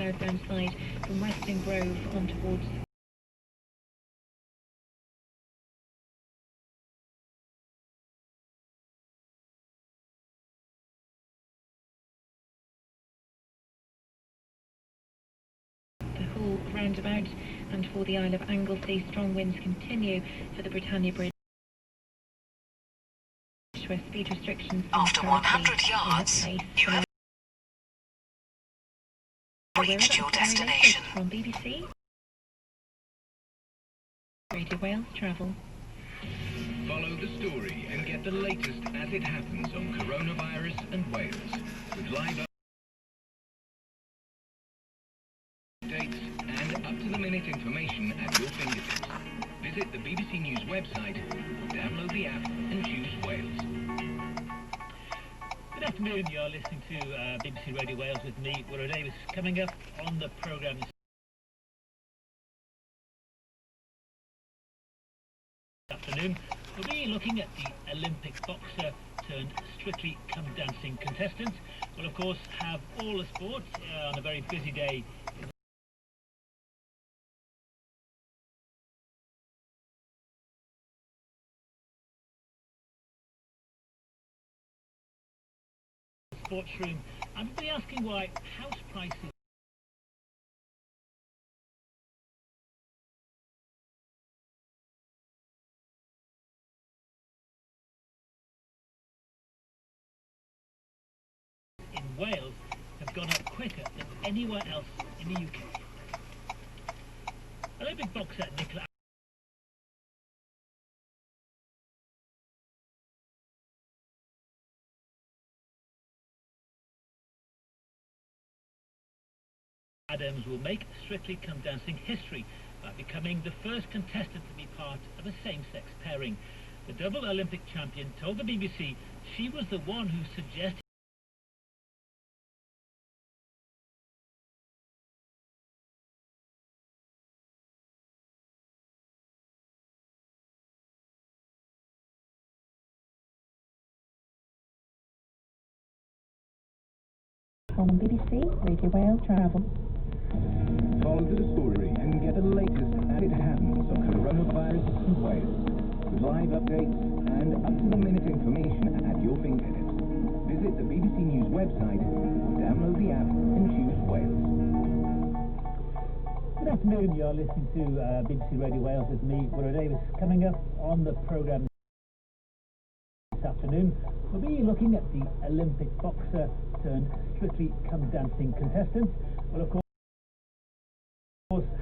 southbound side from Western Grove on towards the Hull roundabout, and for the Isle of Anglesey, strong winds continue for the Britannia Bridge, where speed restrictions after 100 yards, you have reached your destination. On BBC Radio Wales Travel. Follow the story and get the latest as it happens on coronavirus and Wales, with live updates and up-to-the-minute information at your fingertips. Visit the BBC News website, download the app and choose Wales. Good afternoon, you're listening to BBC Radio Wales with me, Willow Davis. Coming up on the programme this afternoon, we'll be looking at the Olympic boxer turned Strictly Come Dancing contestant. We'll of course have all the sports on a very busy day. Sports room, and we'll be asking why house prices in Wales have gone up quicker than anywhere else in the UK. Olympic boxer Nicola Adams will make Strictly Come Dancing history by becoming the first contestant to be part of a same-sex pairing. The double Olympic champion told the BBC she was the one who suggested On BBC Radio Wales Travel. Follow the story and get the latest as it happens on coronavirus and Wales, with live updates and up-to-the-minute information at your fingertips. Visit the BBC News website, download the app and choose Wales. Good afternoon, you're listening to BBC Radio Wales with me, Willow Davis. Coming up on the programme this afternoon, we'll be looking at the Olympic boxer turned Strictly Come Dancing contestant. We'll of course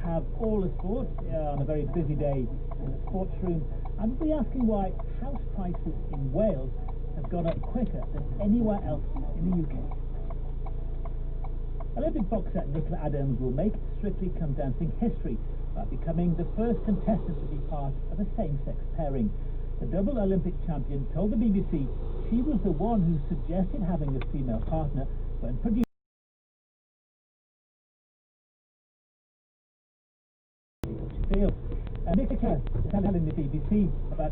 have all the sports on a very busy day in the sports room, and we'll be asking why house prices in Wales have gone up quicker than anywhere else in the UK. Olympic boxer Nicola Adams will make Strictly Come Dancing history by becoming the first contestant to be part of a same-sex pairing. The double Olympic champion told the BBC she was the one who suggested having a female partner when producing Nicola telling the BBC about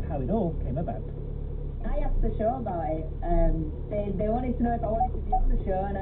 how it all came about. I asked the show about it. They wanted to know if I wanted to be on the show, and